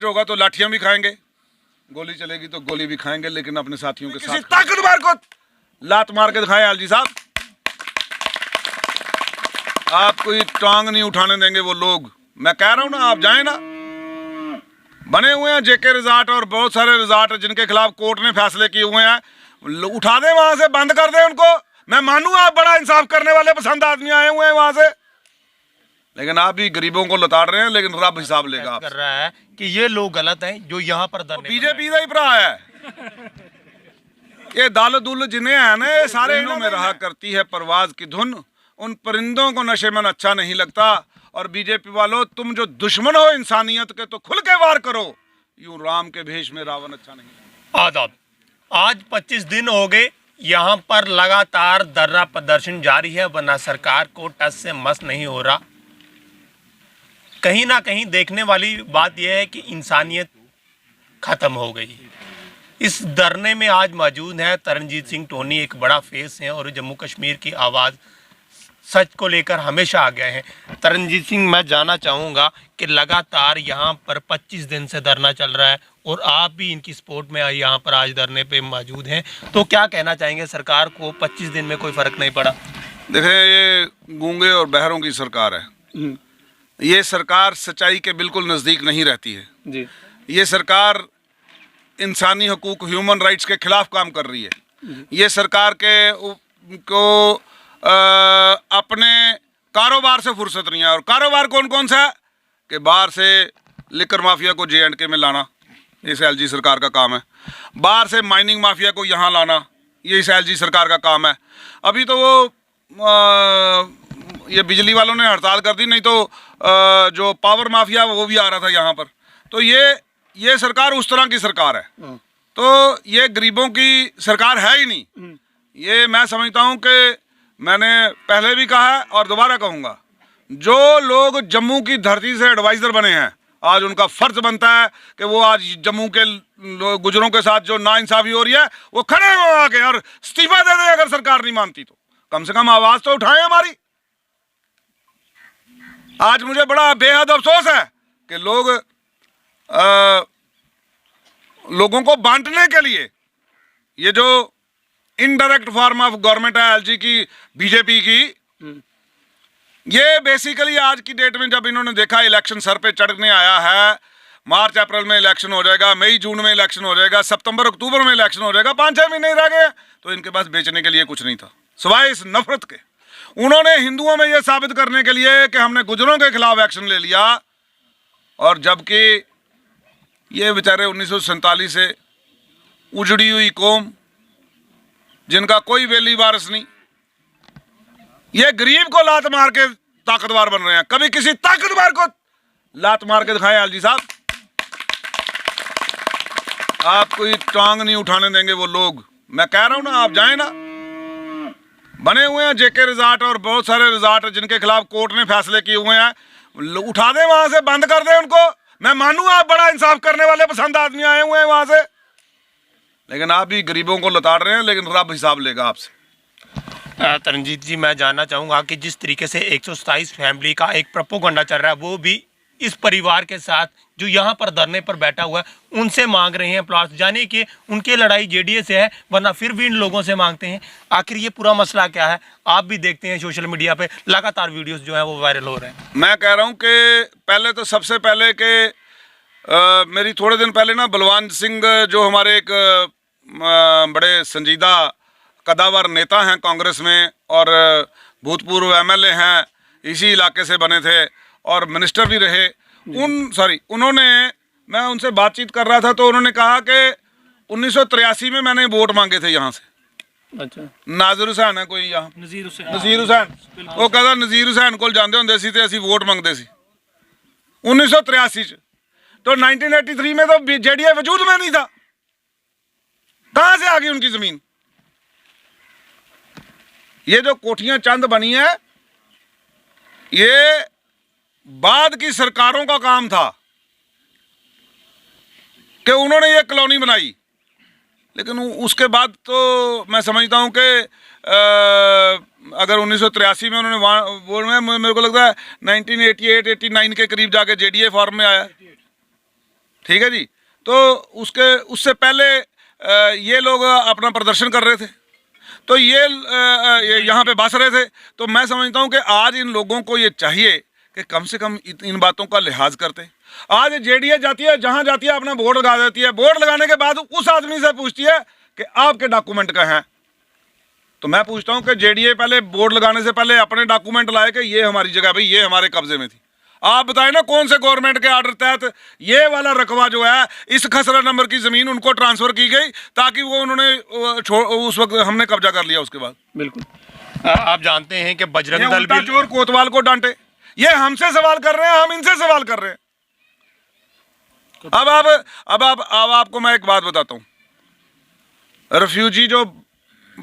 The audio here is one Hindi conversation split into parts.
होगा तो लाठियां भी खाएंगे, गोली चलेगी तो गोली भी खाएंगे, लेकिन अपने साथियों के साथ ताकतवर को लात मार के दिखाएं। आलजी साहब, आप कोई टांग नहीं उठाने देंगे वो लोग। मैं कह रहा हूं ना, आप जाएं ना। बने हुए हैं जेके रिजॉर्ट और बहुत सारे रिजॉर्ट जिनके खिलाफ कोर्ट ने फैसले किए हुए हैं, उठा दें वहां से, बंद कर दें उनको। मैं मानूं आप बड़ा इंसाफ करने वाले पसंद आदमी आए हुए हैं वहां से, लेकिन आप भी गरीबों को लताड़ रहे हैं, लेकिन रब हिसाब लेगा। आप कर रहा है कि ये लोग गलत हैं जो यहाँ पर बीजेपी का ही भरा है। ये दाल दुल जिन्हें है ना, ये सारे इन्हों में रहा करती है परवाज की धुन, उन परिंदों को नशेमन अच्छा नहीं लगता। और बीजेपी वालों, तुम जो दुश्मन हो इंसानियत के, तो खुल के वार करो, यूं राम के भेष में रावण अच्छा नहीं। आदाब। आज 25 दिन हो गए यहाँ पर लगातार धरना प्रदर्शन जारी है, वरना सरकार को टस से मस नहीं हो रहा। कहीं ना कहीं देखने वाली बात यह है कि इंसानियत खत्म हो गई। इस धरने में आज मौजूद है तरनजीत सिंह टोनी, एक बड़ा फेस है और जम्मू कश्मीर की आवाज़ सच को लेकर हमेशा आ गए हैं। तरनजीत सिंह, मैं जानना चाहूँगा कि लगातार यहाँ पर 25 दिन से धरना चल रहा है और आप भी इनकी सपोर्ट में यहाँ पर आज धरने पे मौजूद हैं, तो क्या कहना चाहेंगे? सरकार को 25 दिन में कोई फ़र्क नहीं पड़ा? देखें, ये गूंगे और बहरों की सरकार है। ये सरकार सच्चाई के बिल्कुल नज़दीक नहीं रहती है जी। ये सरकार इंसानी हकूक, ह्यूमन राइट्स के खिलाफ काम कर रही है। ये सरकार को अपने कारोबार से फुर्सत नहीं है। और कारोबार कौन कौन सा है कि बाहर से लिकर माफिया को JNK में लाना, ये इस LG सरकार का काम है। बाहर से माइनिंग माफिया को यहाँ लाना, ये इस LG सरकार का काम है। अभी तो वो ये बिजली वालों ने हड़ताल कर दी, नहीं तो जो पावर माफिया वो भी आ रहा था यहाँ पर। तो ये सरकार उस तरह की सरकार है। तो ये गरीबों की सरकार है ही नहीं। ये मैं समझता हूँ कि मैंने पहले भी कहा है और दोबारा कहूँगा, जो लोग जम्मू की धरती से एडवाइज़र बने हैं, आज उनका फ़र्ज बनता है कि वो आज जम्मू के गुजरों के साथ जो नाइंसाफ़ी हो रही है, वो खड़े हो आके और इस्तीफा दे दें। अगर सरकार नहीं मानती तो कम से कम आवाज़ तो उठाएं हमारी। आज मुझे बड़ा बेहद अफसोस है कि लोगों को बांटने के लिए ये जो इनडायरेक्ट फॉर्म ऑफ गवर्नमेंट है LG की, बीजेपी की, ये बेसिकली आज की डेट में जब इन्होंने देखा इलेक्शन सर पे चढ़ने आया है, मार्च अप्रैल में इलेक्शन हो जाएगा, मई जून में इलेक्शन हो जाएगा, सितंबर अक्टूबर में इलेक्शन हो जाएगा, 5-6 महीने रह गए, तो इनके पास बेचने के लिए कुछ नहीं था सिवाय इस नफरत के। उन्होंने हिंदुओं में ये साबित करने के लिए कि हमने गुजरों के खिलाफ एक्शन ले लिया, और जबकि ये बेचारे 1947 से उजड़ी हुई कौम, जिनका कोई वेली वारिस नहीं, ये गरीब को लात मार के ताकतवर बन रहे हैं। कभी किसी ताकतवर को लात मार के दिखाएं LG साहब। आप कोई टांग नहीं उठाने देंगे वो लोग। मैं कह रहा हूं ना, आप जाएं ना। बने हुए हैं जेके रिजॉर्ट और बहुत सारे रिजॉर्ट जिनके खिलाफ कोर्ट ने फैसले किए हुए हैं, उठा दें वहां से, बंद कर दें उनको। मैं मानूं आप बड़ा इंसाफ करने वाले पसंद आदमी आए हुए हैं वहां से, लेकिन आप भी गरीबों को लताड़ रहे हैं, लेकिन रब हिसाब लेगा आपसे। तरनजीत जी, मैं जानना चाहूँगा कि जिस तरीके से 127 फैमिली का एक प्रोपोगंडा चल रहा है, वो भी इस परिवार के साथ जो यहाँ पर धरने पर बैठा हुआ है उनसे मांग रहे हैं प्लॉट, जाने कि उनकी लड़ाई JDA से है, वरना फिर भी इन लोगों से मांगते हैं। आखिर ये पूरा मसला क्या है? आप भी देखते हैं सोशल मीडिया पे लगातार वीडियोस जो हैं वो वायरल हो रहे हैं। मैं कह रहा हूँ कि पहले तो सबसे पहले कि मेरी थोड़े दिन पहले ना बलवान सिंह, जो हमारे एक बड़े संजीदा कदावर नेता हैं कांग्रेस में और भूतपूर्व MLA हैं, इसी इलाके से बने थे और मिनिस्टर भी रहे, उन्होंने, मैं उनसे बातचीत कर रहा था तो उन्होंने कहा कि 1983 में मैंने वोट मांगे थे यहाँ से। अच्छा। नाजिर हुसैन है कोई यहाँ, नज़ीर हुसैन, वो कहता नज़ीर हुसैन को जाते होंगे सी ते असीं वोट मंगते सी 1983 तो 1983 में तो JDA वजूद में नहीं था। कहाँ से आ गई उनकी जमीन? ये जो कोठियां चंद बनी है, ये बाद की सरकारों का काम था कि उन्होंने ये कॉलोनी बनाई, लेकिन उसके बाद तो मैं समझता हूं कि अगर 1983 में उन्होंने वहाँ, मेरे को लगता है 1988-89 के करीब जाके JDA फॉर्म में आया। ठीक है जी। तो उससे पहले ये लोग अपना प्रदर्शन कर रहे थे, तो ये यहाँ पे बस रहे थे। तो मैं समझता हूँ कि आज इन लोगों को ये चाहिए कि कम से कम इन बातों का लिहाज करते। आज जेडीए जाती है, जहाँ जाती है अपना बोर्ड लगा देती है, बोर्ड लगाने के बाद उस आदमी से पूछती है कि आपके डॉक्यूमेंट कहाँ हैं। तो मैं पूछता हूँ कि जेडीए पहले बोर्ड लगाने से पहले अपने डॉक्यूमेंट लाए कि ये हमारी जगह भाई, ये हमारे कब्जे में थी। आप बताएं ना कौन से गवर्नमेंट के ऑर्डर तहत ये वाला रकबा जो है, इस खसरा नंबर की जमीन उनको ट्रांसफर की गई ताकि वो उन्होंने उस वक्त हमने कब्जा कर लिया उसके बाद। बिल्कुल। आप जानते हैं कि बजरंग दल भी चोर कोतवाल को डांटे, ये हमसे सवाल कर रहे हैं, हम इनसे सवाल कर रहे हैं। अब आपको मैं एक बात बताता हूँ। रेफ्यूजी जो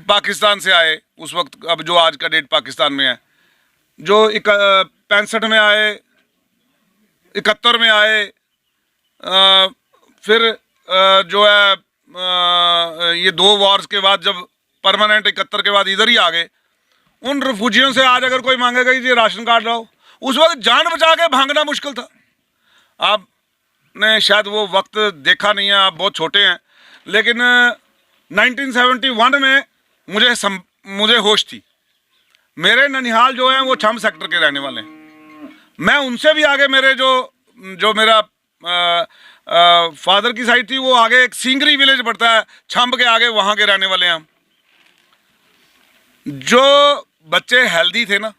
पाकिस्तान से आए उस वक्त, अब जो आज का डेट पाकिस्तान में है, जो 65 में आए, 71 में आए, फिर जो है ये 2 वॉर्स के बाद जब परमानेंट 71 के बाद इधर ही आ गए, उन रेफ्यूजियों से आज अगर कोई मांगेगा कि राशन कार्ड लाओ, उस वक्त जान बचा के भागना मुश्किल था। आपने शायद वो वक्त देखा नहीं है, आप बहुत छोटे हैं, लेकिन 1971 में मुझे होश थी। मेरे ननिहाल जो हैं वो छम सेक्टर के रहने वाले हैं। मैं उनसे भी आगे, मेरे जो मेरा फादर की साइड थी वो आगे एक सिंगरी विलेज पड़ता है छम्ब के आगे, वहाँ के रहने वाले हैं हम। जो बच्चे हेल्दी थे ना,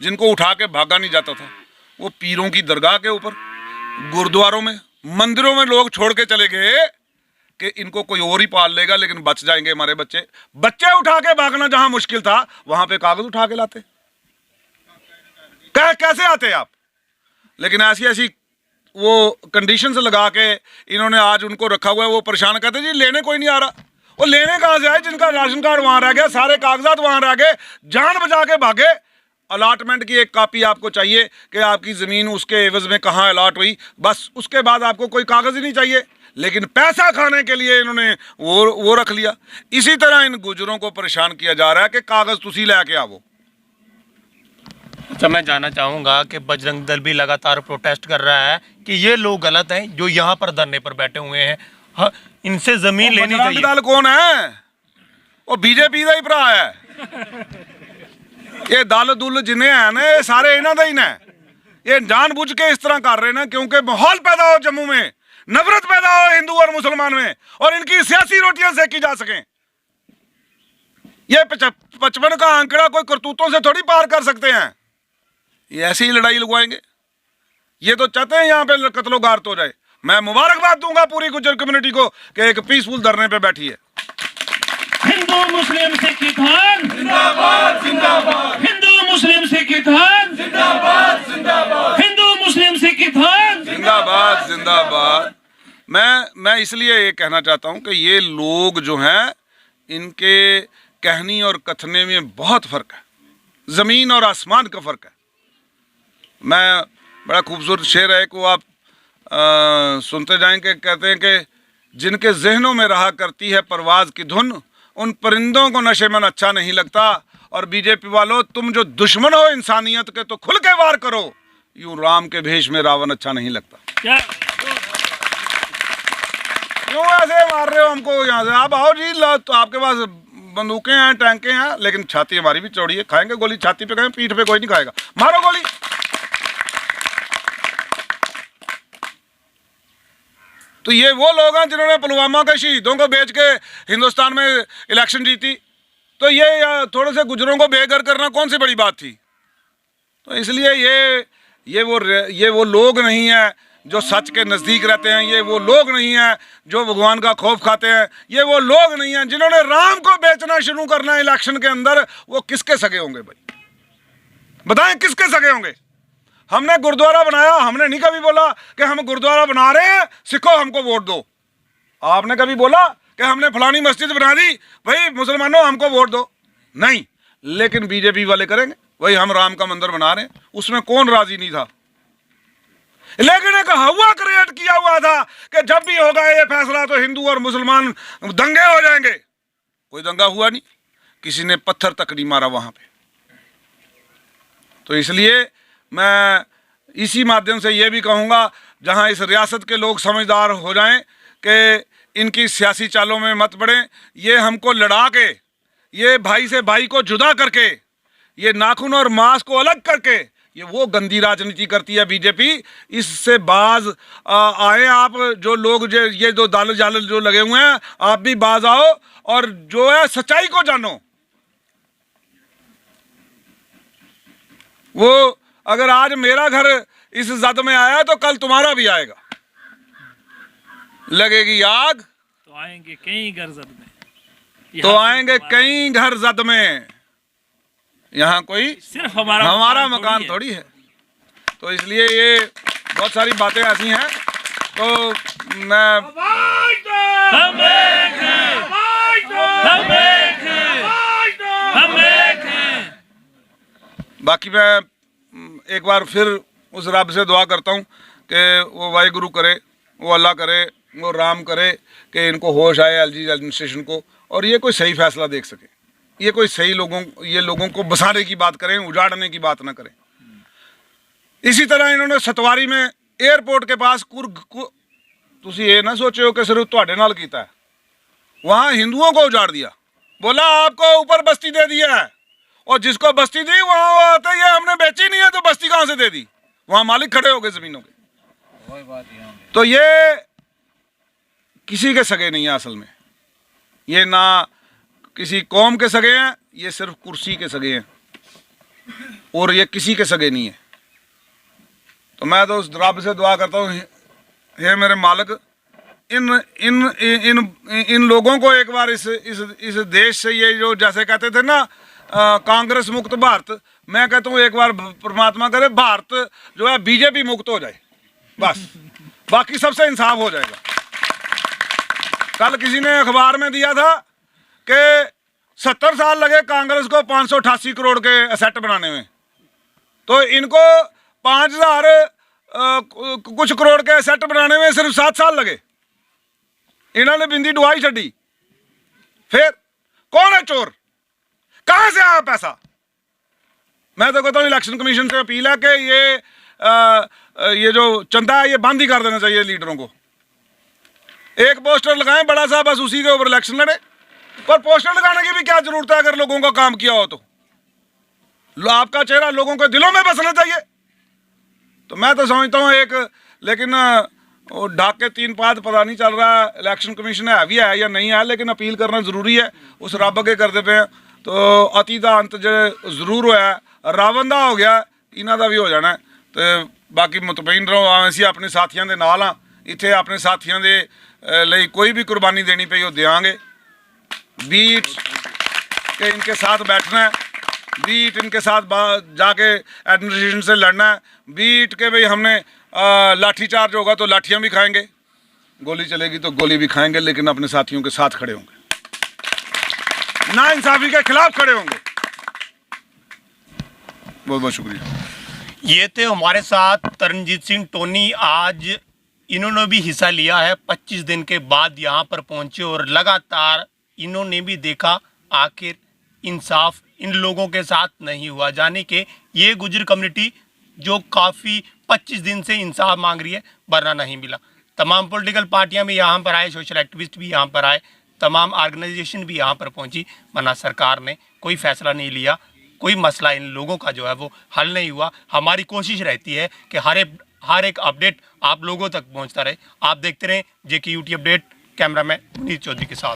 जिनको उठा के भागा नहीं जाता था, वो पीरों की दरगाह के ऊपर, गुरुद्वारों में, मंदिरों में लोग छोड़ के चले गए कि इनको कोई और ही पाल लेगा, लेकिन बच जाएंगे हमारे बच्चे। बच्चे उठा के भागना जहां मुश्किल था, वहां पे कागज उठा के लाते। कैसे आते आप? लेकिन ऐसी वो कंडीशंस लगा के इन्होंने आज उनको रखा हुआ है। वो परेशान कहते जी लेने कोई नहीं आ रहा। वो लेने कहां से आए? जिनका राशन कार्ड वहां रह गया, सारे कागजात वहां रह गए, जान बचा के भागे। अलाटमेंट की एक कॉपी आपको चाहिए कि आपकी ज़मीन उसके एवज में कहाँ अलाट हुई, बस उसके बाद आपको कोई कागज़ ही नहीं चाहिए। लेकिन पैसा खाने के लिए इन्होंने वो रख लिया। इसी तरह इन गुजरों को परेशान किया जा रहा है कि कागज़ तुसी लेके आवो। अच्छा, मैं जानना चाहूँगा कि बजरंग दल भी लगातार प्रोटेस्ट कर रहा है कि ये लोग गलत हैं जो यहाँ पर धरने पर बैठे हुए हैं। हाँ, इनसे ज़मीन लेनी चाहिए। बजरंग दल कौन है? वो बीजेपी का ही भरा है। ये दल दुल जिन्हें है ना, ये सारे इन्हों का ही ना। ये जानबूझ के इस तरह कर रहे हैं ना, क्योंकि माहौल पैदा हो जम्मू में, नफरत पैदा हो हिंदू और मुसलमान में, और इनकी सियासी रोटियां सेकी जा सकें। ये 55 का आंकड़ा कोई करतूतों से थोड़ी पार कर सकते हैं। ये ऐसी ही लड़ाई लगवाएंगे। ये तो चाहते हैं यहाँ पे कत्लो गारत हो जाए। मैं मुबारकबाद दूंगा पूरी गुज्जर कम्युनिटी को कि एक पीसफुल धरने पे बैठी है। हिंदू मुस्लिम सिख इत्तेहाद जिंदाबाद जिंदाबाद, हिंदू मुस्लिम सिख इत्तेहाद जिंदाबाद जिंदाबाद, हिंदू मुस्लिम सिख इत्तेहाद जिंदाबाद जिंदाबाद। मैं इसलिए ये कहना चाहता हूँ कि ये लोग जो हैं, इनके कहनी और कथने में बहुत फ़र्क है, ज़मीन और आसमान का फ़र्क है। मैं बड़ा खूबसूरत शेर है को आप सुनते जाएंगे। कहते हैं कि जिनके जहनों में रहा करती है परवाज़ की धुन, उन परिंदों को नशे में अच्छा नहीं लगता। और बीजेपी वालों, तुम जो दुश्मन हो इंसानियत के, तो खुल के वार करो। यूं राम के भेष में रावण अच्छा नहीं लगता। क्यों ऐसे मार रहे हो हमको? यहाँ से आप आओ जी, तो आपके पास बंदूकें हैं, टैंकें हैं, लेकिन छाती हमारी भी चौड़ी है। खाएंगे गोली छाती पे, खाएंगे पीठ पे, कोई नहीं खाएगा। मारो गोली। तो ये वो लोग हैं जिन्होंने पुलवामा के शहीदों को बेच के हिंदुस्तान में इलेक्शन जीती। तो ये थोड़े से गुजरों को बेघर करना कौन सी बड़ी बात थी? तो इसलिए ये वो लोग नहीं हैं जो सच के नज़दीक रहते हैं। ये वो लोग नहीं हैं जो भगवान का खौफ खाते हैं। ये वो लोग नहीं हैं जिन्होंने राम को बेचना शुरू करना इलेक्शन के अंदर। वो किसके सगे होंगे भाई? बताएं किसके सगे होंगे? हमने गुरुद्वारा बनाया, हमने नहीं कभी बोला कि हम गुरुद्वारा बना रहे हैं, सिखो हमको वोट दो। आपने कभी बोला कि हमने फलानी मस्जिद बना दी, भाई मुसलमानों हमको वोट दो? नहीं। लेकिन बीजेपी वाले करेंगे, वही हम राम का मंदिर बना रहे हैं। उसमें कौन राजी नहीं था? लेकिन एक हवा क्रिएट किया हुआ था कि जब भी होगा ये फैसला तो हिंदू और मुसलमान दंगे हो जाएंगे। कोई दंगा हुआ नहीं, किसी ने पत्थर तक नहीं मारा वहां पे। तो इसलिए मैं इसी माध्यम से ये भी कहूँगा, जहां इस रियासत के लोग समझदार हो जाएं कि इनकी सियासी चालों में मत पड़ें, ये हमको लड़ा के, ये भाई से भाई को जुदा करके, ये नाखून और मांस को अलग करके ये वो गंदी राजनीति करती है बीजेपी। इससे बाज आए आप, जो लोग जो ये जो दाल जाल जो लगे हुए हैं, आप भी बाज आओ और जो है सच्चाई को जानो। वो अगर आज मेरा घर इस जद में आया तो कल तुम्हारा भी आएगा। लगेगी आग तो आएंगे कई घर जद में, तो आएंगे कई घर जद में। यहाँ कोई सिर्फ हमारा मकान थोड़ी है। तो इसलिए ये बहुत सारी बातें ऐसी हैं। तो मैं बाकी मैं एक बार फिर उस रब से दुआ करता हूँ कि वो वाहिगुरु करे, वो अल्लाह करे, वो राम करे कि इनको होश आए एलजी एडमिनिस्ट्रेशन को, और ये कोई सही फैसला देख सके। ये कोई सही लोगों को बसाने की बात करें, उजाड़ने की बात ना करें। इसी तरह इन्होंने सतवारी में एयरपोर्ट के पास तुसी ये ना सोचो कि सिर्फ तुहाडे नाल कीता है, वहाँ हिंदुओं को उजाड़ दिया। बोला आपको ऊपर बस्ती दे दिया है, और जिसको बस्ती दी वहाँ वो आते ये हमने बेची नहीं है तो बस्ती कहाँ से दे दी। वहाँ मालिक खड़े हो गए ज़मीनों के। तो ये किसी के सगे नहीं है असल में। ये ना किसी कौम के सगे हैं, ये सिर्फ कुर्सी के सगे हैं, और ये किसी के सगे नहीं है। तो मैं तो उस रब से दुआ करता हूँ, हे मेरे मालिक, इन इन इन इन लोगों को एक बार इस देश से, ये जो जैसे कहते थे ना कांग्रेस मुक्त भारत, मैं कहता हूँ एक बार परमात्मा करे भारत जो है बीजेपी मुक्त हो जाए, बस बाकी सबसे इंसाफ हो जाएगा। कल किसी ने अखबार में दिया था कि 70 साल लगे कांग्रेस को 588 करोड़ के एसेट बनाने में, तो इनको 5000 कुछ करोड़ के एसेट बनाने में सिर्फ 7 साल लगे। इन्होंने बिंदी डुआई छड़ी। फिर कौन है चोर, कहां से आया पैसा? मैं तो कहता हूँ इलेक्शन कमीशन से अपील है कि ये जो चंदा है ये बंद ही कर देना चाहिए लीडरों को। एक पोस्टर लगाएं बड़ा सा, बस उसी के ऊपर इलेक्शन लड़े। पर पोस्टर लगाने की भी क्या जरूरत है अगर लोगों का काम किया हो तो? आपका चेहरा लोगों के दिलों में बसना चाहिए। तो मैं तो समझता हूँ लेकिन वो ढाक के 3 पाद पता नहीं चल रहा इलेक्शन कमीशन है भी है या नहीं है, लेकिन अपील करना जरूरी है। उस रब अगे करते पे हैं तो अति का अंत जो जरूर होया, रावण का हो गया, इन्हों का भी हो जाना। तो बाकी मुतमईन रहो, असीं अपने साथियों के नाल हाँ। इत्थे अपने साथियों के लिए कोई भी कुर्बानी देनी पई वो देंगे। बीट के इनके साथ बैठना है, बीट इनके साथ जाके एडमिनिस्ट्रेशन से लड़ना है, बीट के भाई हमने लाठी चार्ज होगा तो लाठियाँ भी खाएंगे, गोली चलेगी तो गोली भी खाएंगे, लेकिन अपने साथियों के साथ खड़े होंगे, ना इंसाफी के खिलाफ खड़े होंगे। बहुत बहुत शुक्रिया। ये थे हमारे साथ तरनजीत सिंह टोनी। आज इन्होंने भी हिस्सा लिया है, 25 दिन के बाद यहाँ पर पहुँचे और लगातार इन्होंने भी देखा आखिर इंसाफ इन लोगों के साथ नहीं हुआ। जाने के ये गुजर कम्युनिटी जो काफ़ी 25 दिन से इंसाफ मांग रही है, वरना नहीं मिला। तमाम पॉलिटिकल पार्टियां भी यहाँ पर आए, सोशल एक्टिविस्ट भी यहाँ पर आए, तमाम ऑर्गेनाइजेशन भी यहाँ पर पहुँची, वरना सरकार ने कोई फैसला नहीं लिया, कोई मसला इन लोगों का जो है वो हल नहीं हुआ। हमारी कोशिश रहती है कि हर एक अपडेट आप लोगों तक पहुँचता रहे। आप देखते रहें JKUT update. Cameraman Munir Chaudhary के साथ।